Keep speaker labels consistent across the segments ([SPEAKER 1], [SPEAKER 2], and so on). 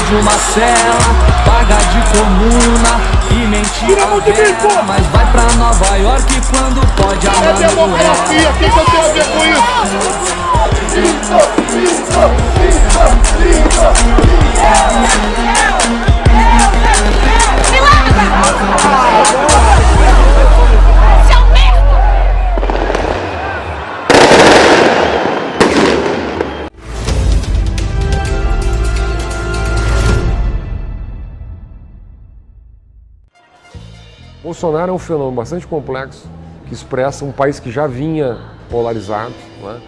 [SPEAKER 1] de uma cela, paga de comuna e mentir a vela, mas vai pra Nova York quando pode a
[SPEAKER 2] É democracia, o que eu tenho a ver com isso?
[SPEAKER 3] Bolsonaro é um fenômeno bastante complexo, que expressa um país que já vinha polarizado, né?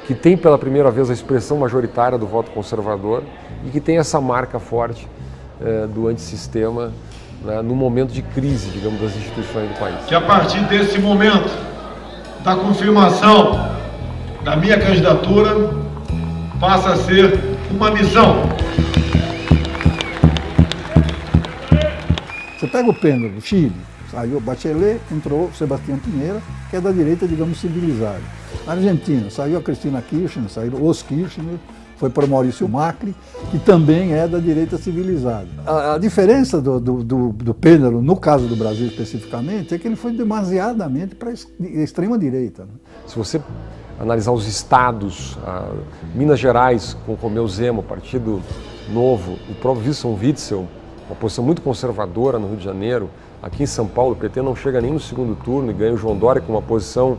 [SPEAKER 3] Que tem pela primeira vez a expressão majoritária do voto conservador e que tem essa marca forte do antissistema, né, no momento de crise, digamos, das instituições do país.
[SPEAKER 4] Que a partir desse momento da confirmação da minha candidatura passa a ser uma missão.
[SPEAKER 2] Você pega o pêndulo do Chile, saiu Bachelet, entrou Sebastião Pinheira, que é da direita, digamos, civilizada. Na Argentina, saiu a Cristina Kirchner, saíram os Kirchner, foi para Maurício Macri, que também é da direita civilizada. A diferença do pêndulo, no caso do Brasil especificamente, é que ele foi demasiadamente para a extrema-direita. Né?
[SPEAKER 3] Se você analisar os estados, Minas Gerais, com Romeu Zema, Partido Novo, o próprio Wilson Witzel, uma posição muito conservadora no Rio de Janeiro, aqui em São Paulo, o PT não chega nem no segundo turno e ganha o João Dória com uma posição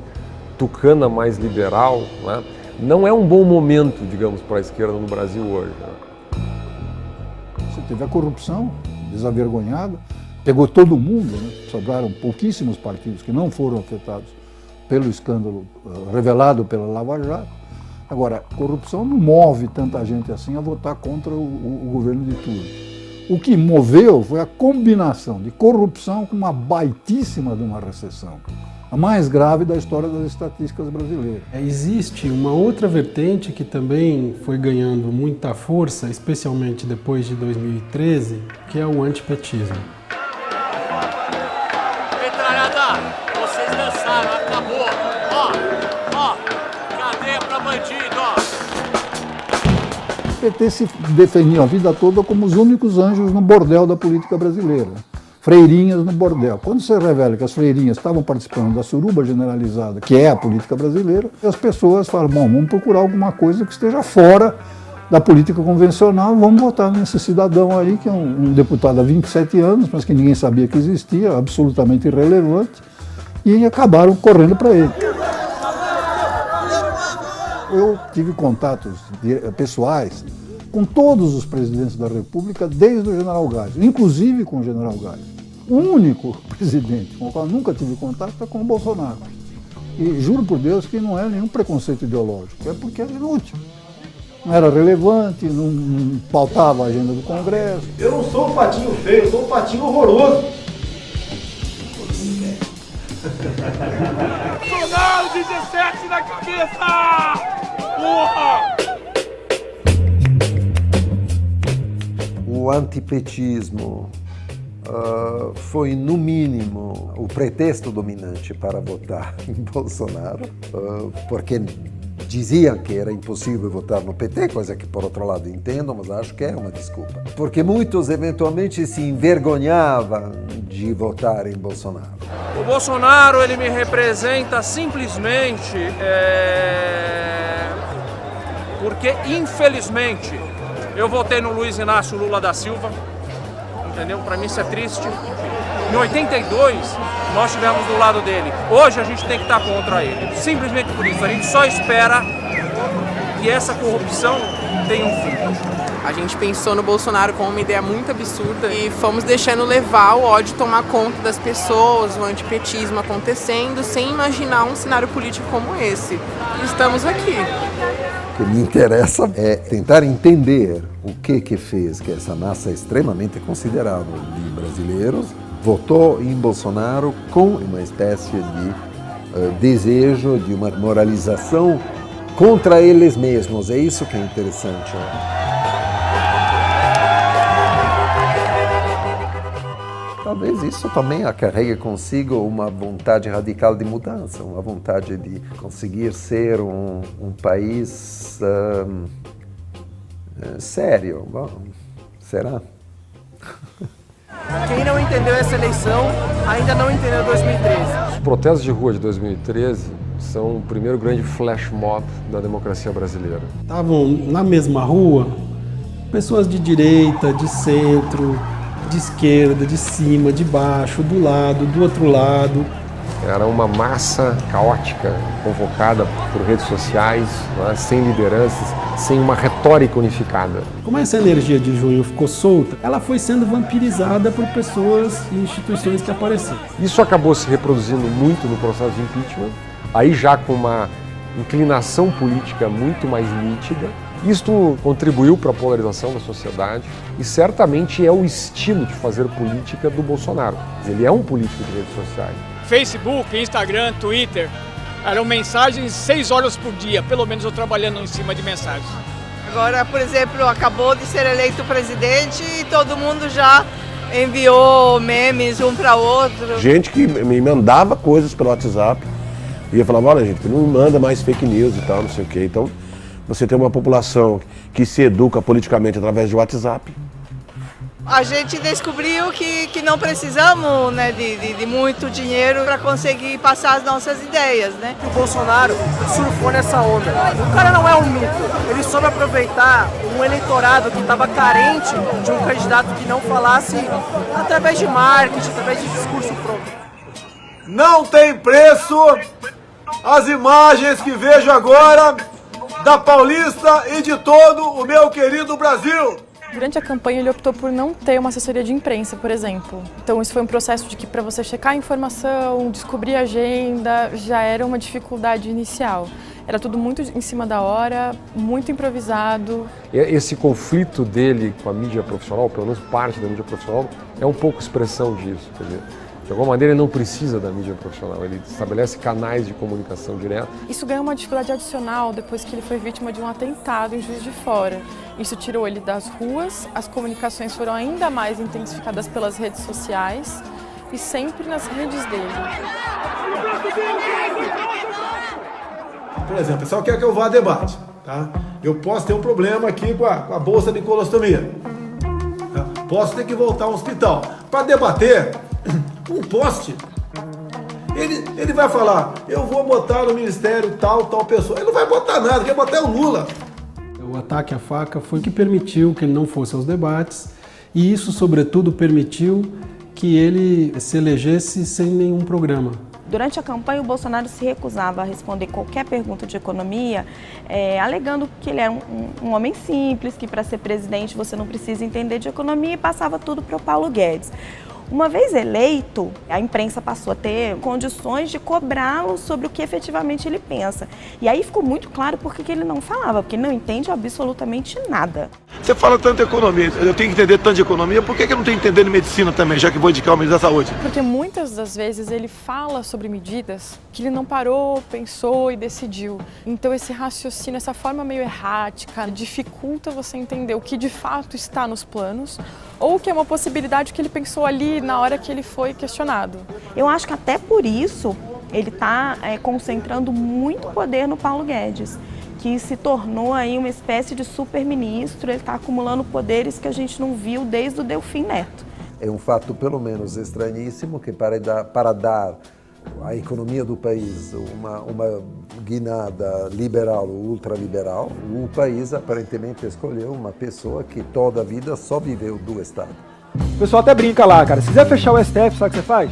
[SPEAKER 3] tucana mais liberal, né? Não é um bom momento, digamos, para a esquerda no Brasil hoje. Né?
[SPEAKER 2] Você teve a corrupção desavergonhada, pegou todo mundo, né? Sobraram pouquíssimos partidos que não foram afetados pelo escândalo revelado pela Lava Jato. Agora, corrupção não move tanta gente assim a votar contra o governo de turno. O que moveu foi a combinação de corrupção com uma baitíssima de uma recessão, a mais grave da história das estatísticas brasileiras.
[SPEAKER 5] Existe uma outra vertente que também foi ganhando muita força, especialmente depois de 2013, que é o antipetismo.
[SPEAKER 6] Metralhada, vocês dançaram, acabou. Ó, cadeia pra bandido, ó.
[SPEAKER 2] O PT se definiu a vida toda como os únicos anjos no bordel da política brasileira. Freirinhas no bordel. Quando você revela que as freirinhas estavam participando da suruba generalizada, que é a política brasileira, as pessoas falam, bom, vamos procurar alguma coisa que esteja fora da política convencional, vamos votar nesse cidadão aí, que é um deputado há 27 anos, mas que ninguém sabia que existia, absolutamente irrelevante, e acabaram correndo para ele. Eu tive contatos pessoais com todos os presidentes da República, desde o general Geisel, inclusive com o general Geisel. O único presidente com o qual eu nunca tive contato é com o Bolsonaro. E juro por Deus que não é nenhum preconceito ideológico, é porque era inútil. Não era relevante, não pautava a agenda do Congresso.
[SPEAKER 7] Eu não sou um patinho feio, eu sou um patinho horroroso.
[SPEAKER 6] Bolsonaro 17 na cabeça! Porra!
[SPEAKER 8] O antipetismo foi, no mínimo, o pretexto dominante para votar em Bolsonaro, porque diziam que era impossível votar no PT, coisa que, por outro lado, entendo, mas acho que é uma desculpa. Porque muitos, eventualmente, se envergonhavam de votar em Bolsonaro.
[SPEAKER 9] O Bolsonaro, ele me representa simplesmente porque, infelizmente, eu votei no Luiz Inácio Lula da Silva, entendeu? Para mim isso é triste. Em 82, nós estivemos do lado dele. Hoje a gente tem que estar contra ele. Simplesmente por isso. A gente só espera que essa corrupção tenha um fim.
[SPEAKER 10] A gente pensou no Bolsonaro como uma ideia muito absurda e fomos deixando levar o ódio tomar conta das pessoas, o antipetismo acontecendo, sem imaginar um cenário político como esse. E estamos aqui.
[SPEAKER 8] O que me interessa é tentar entender o que fez que essa massa extremamente considerável de brasileiros votou em Bolsonaro com uma espécie de desejo de uma moralização contra eles mesmos. É isso que é interessante. Talvez isso também acarregue consigo uma vontade radical de mudança, uma vontade de conseguir ser um país sério. Bom, Será?
[SPEAKER 7] Quem não entendeu essa eleição ainda não entendeu 2013.
[SPEAKER 3] Os protestos de rua de 2013 são o primeiro grande flash mob da democracia brasileira.
[SPEAKER 5] Estavam na mesma rua pessoas de direita, de centro, de esquerda, de cima, de baixo, do lado, do outro lado.
[SPEAKER 3] Era uma massa caótica, convocada por redes sociais, né, sem lideranças, sem uma retórica unificada.
[SPEAKER 5] Como essa energia de junho ficou solta, ela foi sendo vampirizada por pessoas e instituições que apareceram.
[SPEAKER 3] Isso acabou se reproduzindo muito no processo de impeachment, aí já com uma inclinação política muito mais nítida. Isto contribuiu para a polarização da sociedade e certamente é o estilo de fazer política do Bolsonaro. Ele é um político de redes sociais.
[SPEAKER 6] Facebook, Instagram, Twitter, eram mensagens 6 horas por dia, pelo menos eu trabalhando em cima de mensagens.
[SPEAKER 10] Agora, por exemplo, acabou de ser eleito presidente e todo mundo já enviou memes um para outro.
[SPEAKER 11] Gente que me mandava coisas pelo WhatsApp e eu falava, olha gente, não me manda mais fake news e tal, não sei o quê. Então, você tem uma população que se educa politicamente através de WhatsApp.
[SPEAKER 10] A gente descobriu que não precisamos, né, de muito dinheiro para conseguir passar as nossas ideias, né?
[SPEAKER 7] O Bolsonaro surfou nessa onda. O cara não é um mito. Ele soube aproveitar um eleitorado que estava carente de um candidato que não falasse através de marketing, através de discurso pronto.
[SPEAKER 4] Não tem preço as imagens que vejo agora da Paulista e de todo o meu querido Brasil.
[SPEAKER 12] Durante a campanha ele optou por não ter uma assessoria de imprensa, por exemplo. Então isso foi um processo de que para você checar a informação, descobrir a agenda, já era uma dificuldade inicial. Era tudo muito em cima da hora, muito improvisado.
[SPEAKER 3] Esse conflito dele com a mídia profissional, pelo menos parte da mídia profissional, é um pouco expressão disso. Quer dizer, de alguma maneira ele não precisa da mídia profissional, ele estabelece canais de comunicação direta.
[SPEAKER 12] Isso ganhou uma dificuldade adicional depois que ele foi vítima de um atentado em Juiz de Fora. Isso tirou ele das ruas, as comunicações foram ainda mais intensificadas pelas redes sociais e sempre nas redes dele.
[SPEAKER 4] Por exemplo, o pessoal quer que eu vá a debate, tá? Eu posso ter um problema aqui com a bolsa de colostomia. Tá? Posso ter que voltar ao hospital. Para debater, um poste, ele vai falar, eu vou botar no ministério tal pessoa. Ele não vai botar nada, quer botar é o Lula.
[SPEAKER 5] O ataque à faca foi o que permitiu que ele não fosse aos debates e isso, sobretudo, permitiu que ele se elegesse sem nenhum programa.
[SPEAKER 13] Durante a campanha, o Bolsonaro se recusava a responder qualquer pergunta de economia, alegando que ele era um homem simples, que para ser presidente você não precisa entender de economia e passava tudo para o Paulo Guedes. Uma vez eleito, a imprensa passou a ter condições de cobrá-lo sobre o que efetivamente ele pensa. E aí ficou muito claro por que ele não falava, porque ele não entende absolutamente nada.
[SPEAKER 4] Você fala tanto de economia, eu tenho que entender tanto de economia, por que eu não tenho que entender de medicina também, já que vou indicar o ministro da Saúde?
[SPEAKER 12] Porque muitas das vezes ele fala sobre medidas que ele não parou, pensou e decidiu. Então esse raciocínio, essa forma meio errática, dificulta você entender o que de fato está nos planos ou que é uma possibilidade que ele pensou ali na hora que ele foi questionado.
[SPEAKER 13] Eu acho que até por isso ele está concentrando muito poder no Paulo Guedes, que se tornou aí uma espécie de super-ministro, ele está acumulando poderes que a gente não viu desde o Delfim Neto.
[SPEAKER 8] É um fato pelo menos estranhíssimo que para dar à economia do país uma guinada liberal ou ultraliberal, o país aparentemente escolheu uma pessoa que toda a vida só viveu do Estado.
[SPEAKER 7] O pessoal até brinca lá, cara. Se quiser fechar o STF, sabe o que você faz?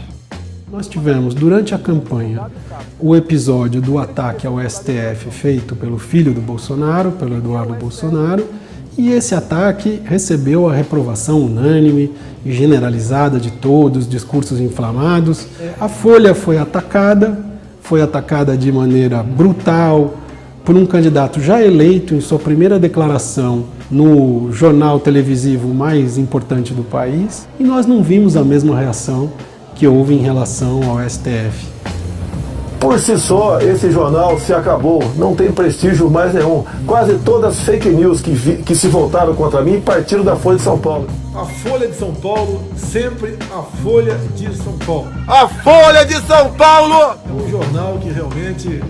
[SPEAKER 5] Nós tivemos, durante a campanha, o episódio do ataque ao STF feito pelo filho do Bolsonaro, pelo Eduardo Bolsonaro, e esse ataque recebeu a reprovação unânime e generalizada de todos, discursos inflamados. A Folha foi atacada de maneira brutal por um candidato já eleito em sua primeira declaração no jornal televisivo mais importante do país, e nós não vimos a mesma reação que houve em relação ao STF.
[SPEAKER 4] Por si só, esse jornal se acabou, não tem prestígio mais nenhum. Quase todas as fake news que se voltaram contra mim partiram da Folha de São Paulo. A Folha de São Paulo, sempre a Folha de São Paulo. A Folha de São Paulo! É um jornal que realmente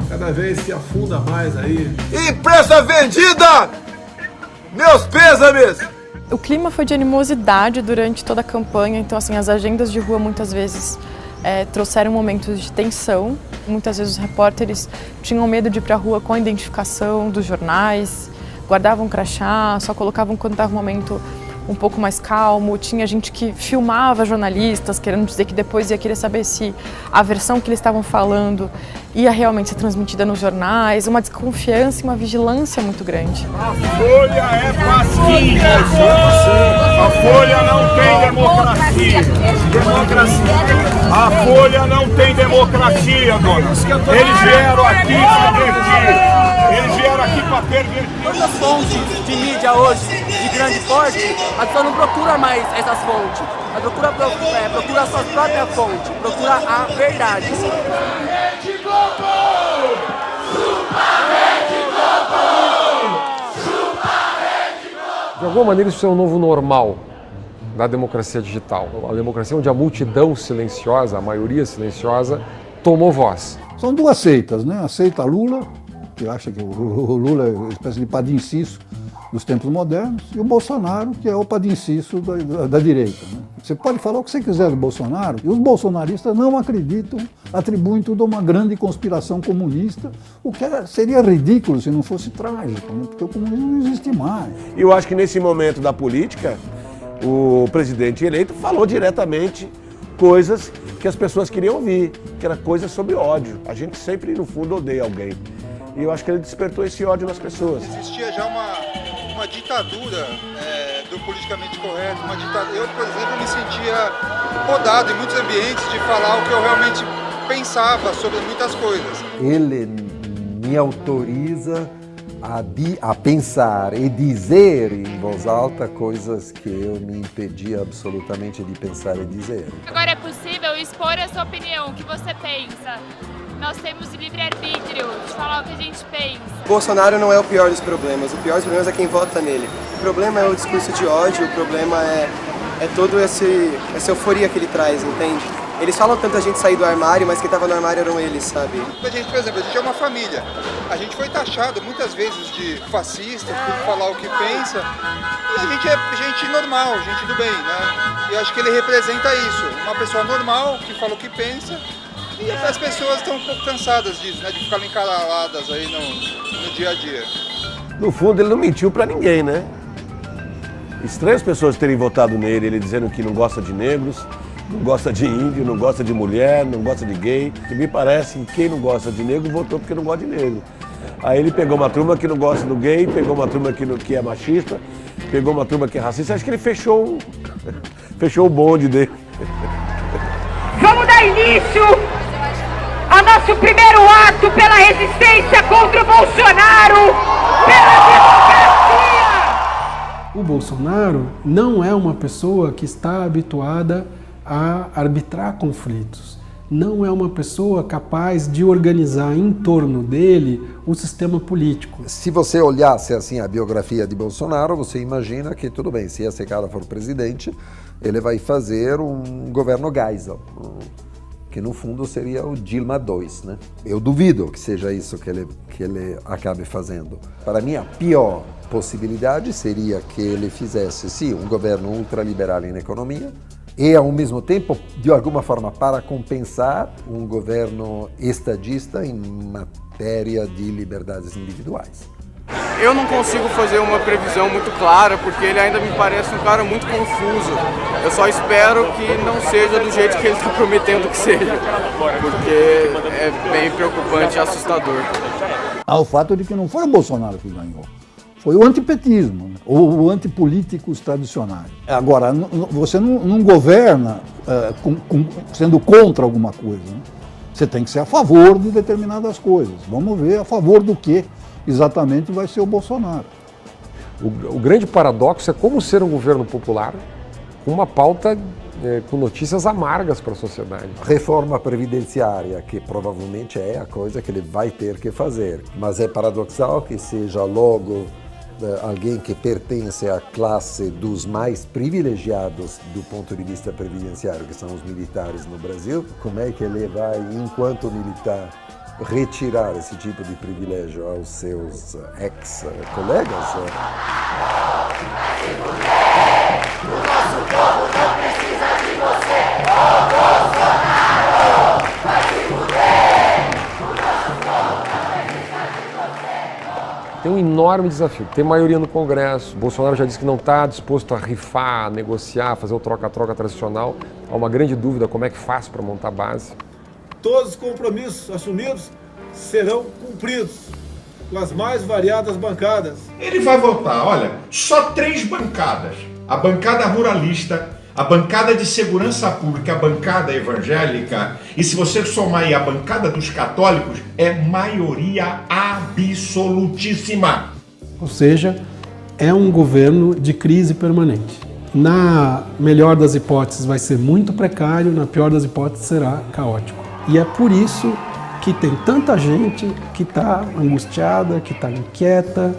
[SPEAKER 4] cada vez se afunda mais aí. Imprensa vendida! Meus pêsames!
[SPEAKER 12] O clima foi de animosidade durante toda a campanha, então assim, as agendas de rua muitas vezes trouxeram momentos de tensão. Muitas vezes os repórteres tinham medo de ir para a rua com a identificação dos jornais, guardavam crachá, só colocavam quando estava um momento um pouco mais calmo. Tinha gente que filmava jornalistas, querendo dizer que depois ia querer saber se a versão que eles estavam falando ia realmente ser transmitida nos jornais. Uma desconfiança e uma vigilância muito grande.
[SPEAKER 14] A Folha é fascista! A Folha não tem democracia! A Folha não tem democracia, dona! Eles vieram aqui para pervertir! Eles vieram aqui para pervertir!
[SPEAKER 7] Muitas fontes de mídia hoje, de grande porte, a pessoa não procura mais essas fontes. A procura a sua própria fonte, procura a verdade.
[SPEAKER 3] De alguma maneira isso é um novo normal da democracia digital. A democracia onde a multidão silenciosa, a maioria silenciosa, tomou voz.
[SPEAKER 2] São duas seitas, né? A seita Lula, que acha que o Lula é uma espécie de padinciço dos tempos modernos, e o Bolsonaro, que é o padinciço da direita, né? Você pode falar o que você quiser do Bolsonaro, e os bolsonaristas não acreditam, atribuem tudo a uma grande conspiração comunista, o que seria ridículo se não fosse trágico, né? Porque o comunismo não existe mais.
[SPEAKER 11] E eu acho que nesse momento da política, o presidente eleito falou diretamente coisas que as pessoas queriam ouvir, que era coisa sobre ódio. A gente sempre, no fundo, odeia alguém. E eu acho que ele despertou esse ódio nas pessoas.
[SPEAKER 15] Existia já uma ditadura do politicamente correto, uma ditadura. Eu, por exemplo, me sentia podado em muitos ambientes de falar o que eu realmente pensava sobre muitas coisas.
[SPEAKER 8] Ele me autoriza a pensar e dizer em voz alta coisas que eu me impedia absolutamente de pensar e dizer.
[SPEAKER 16] Agora é possível expor a sua opinião, o que você pensa. Nós temos livre-arbítrio de falar o que a gente pensa.
[SPEAKER 17] Bolsonaro não é o pior dos problemas, o pior dos problemas é quem vota nele. O problema é o discurso de ódio, o problema é toda essa euforia que ele traz, entende? Eles falam tanto a gente sair do armário, mas quem estava no armário eram eles, sabe?
[SPEAKER 15] A gente, por exemplo, a gente é uma família. A gente foi taxado muitas vezes de fascista, por falar o que pensa. E a gente é gente normal, gente do bem, né? E eu acho que ele representa isso. Uma pessoa normal, que fala o que pensa. E as pessoas estão um pouco cansadas disso, né? De ficar encaradas aí no dia a dia.
[SPEAKER 11] No fundo, ele não mentiu pra ninguém, né? Estranho as pessoas terem votado nele, ele dizendo que não gosta de negros, não gosta de índio, não gosta de mulher, não gosta de gay. E me parece que quem não gosta de negro votou porque não gosta de negro. Aí ele pegou uma turma que não gosta do gay, pegou uma turma que é machista, pegou uma turma que é racista. Acho que ele fechou o bonde dele.
[SPEAKER 18] Vamos dar início ao nosso primeiro ato pela resistência contra o Bolsonaro, pela democracia!
[SPEAKER 5] O Bolsonaro não é uma pessoa que está habituada a arbitrar conflitos. Não é uma pessoa capaz de organizar em torno dele o sistema político.
[SPEAKER 8] Se você olhasse assim a biografia de Bolsonaro, você imagina que tudo bem, se esse cara for presidente, ele vai fazer um governo Geisel, que no fundo seria o Dilma II, né? Eu duvido que seja isso que ele acabe fazendo. Para mim, a pior possibilidade seria que ele fizesse, sim, um governo ultraliberal em economia e, ao mesmo tempo, de alguma forma, para compensar, um governo estadista em matéria de liberdades individuais.
[SPEAKER 19] Eu não consigo fazer uma previsão muito clara, porque ele ainda me parece um cara muito confuso. Eu só espero que não seja do jeito que ele está prometendo que seja, porque é bem preocupante e assustador.
[SPEAKER 2] Há o fato de que não foi o Bolsonaro que ganhou, foi o antipetismo, ou o antipolíticos tradicionais. Agora, você não governa sendo contra alguma coisa, né? Você tem que ser a favor de determinadas coisas. Vamos ver a favor do que exatamente vai ser o Bolsonaro.
[SPEAKER 3] O grande paradoxo é como ser um governo popular com uma pauta com notícias amargas para a sociedade.
[SPEAKER 8] Reforma previdenciária, que provavelmente é a coisa que ele vai ter que fazer, mas é paradoxal que seja logo alguém que pertence à classe dos mais privilegiados do ponto de vista previdenciário, que são os militares no Brasil. Como é que ele vai, enquanto militar, retirar esse tipo de privilégio aos seus ex-colegas.
[SPEAKER 14] O nosso povo não precisa de você, ô Bolsonaro! Vai se fuder! O nosso povo não precisa de você.
[SPEAKER 3] Tem um enorme desafio. Tem maioria no Congresso. Bolsonaro já disse que não está disposto a rifar, a negociar, a fazer o troca-troca tradicional. Há uma grande dúvida como é que faz para montar base.
[SPEAKER 4] Todos os compromissos assumidos serão cumpridos com as mais variadas bancadas.
[SPEAKER 14] Ele vai votar, olha, só 3 bancadas. A bancada ruralista, a bancada de segurança pública, a bancada evangélica, e se você somar aí a bancada dos católicos, é maioria absolutíssima.
[SPEAKER 5] Ou seja, é um governo de crise permanente. Na melhor das hipóteses vai ser muito precário, na pior das hipóteses será caótico. E é por isso que tem tanta gente que está angustiada, que está inquieta,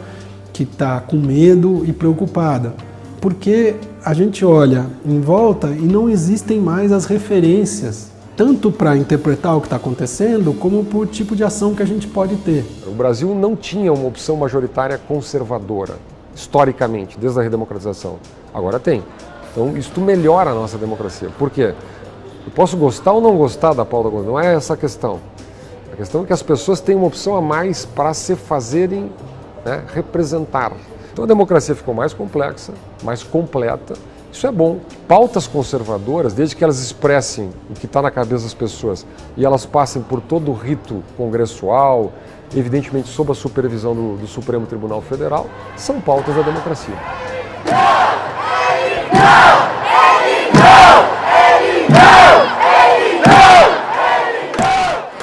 [SPEAKER 5] que está com medo e preocupada. Porque a gente olha em volta e não existem mais as referências, tanto para interpretar o que está acontecendo, como por tipo de ação que a gente pode ter.
[SPEAKER 3] O Brasil não tinha uma opção majoritária conservadora, historicamente, desde a redemocratização. Agora tem. Então, isso melhora a nossa democracia. Por quê? Eu posso gostar ou não gostar da pauta, não é essa a questão. A questão é que as pessoas têm uma opção a mais para se fazerem, né, representar. Então a democracia ficou mais complexa, mais completa. Isso é bom. Pautas conservadoras, desde que elas expressem o que está na cabeça das pessoas e elas passem por todo o rito congressual, evidentemente sob a supervisão do Supremo Tribunal Federal, são pautas da democracia.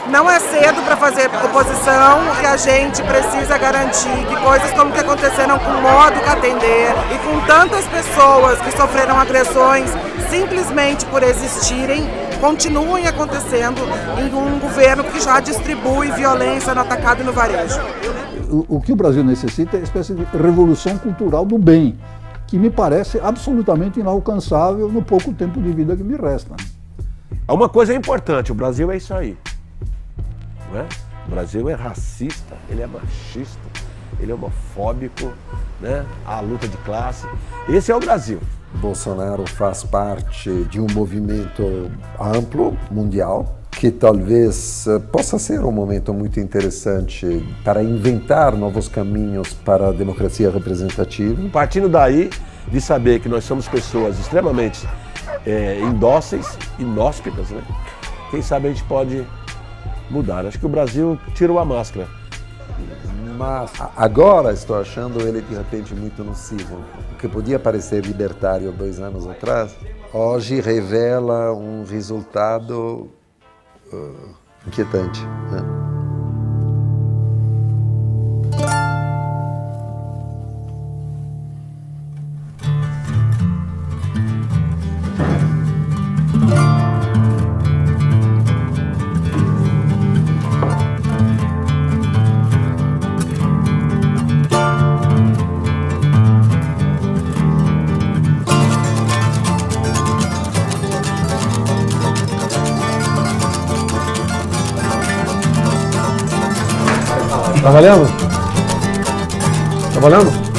[SPEAKER 7] Não é cedo para fazer oposição, o que a gente precisa garantir que coisas como que aconteceram com o Móduca atender e com tantas pessoas que sofreram agressões simplesmente por existirem, continuem acontecendo em um governo que já distribui violência no atacado e no varejo.
[SPEAKER 2] O que o Brasil necessita é uma espécie de revolução cultural do bem, que me parece absolutamente inalcançável no pouco tempo de vida que me resta.
[SPEAKER 11] Uma coisa é importante, o Brasil é isso aí. Não é? O Brasil é racista, ele é machista, ele é homofóbico, né? Há luta de classe. Esse é o Brasil.
[SPEAKER 8] Bolsonaro faz parte de um movimento amplo, mundial, que talvez possa ser um momento muito interessante para inventar novos caminhos para a democracia representativa.
[SPEAKER 11] Partindo daí, de saber que nós somos pessoas extremamente indóceis, inóspitas, né? Quem sabe a gente pode mudar. Acho que o Brasil tirou a máscara.
[SPEAKER 8] Mas agora estou achando ele de repente muito nocivo. O que podia parecer libertário 2 anos atrás, hoje revela um resultado inquietante. Né?
[SPEAKER 3] Tá valendo? Tá valendo?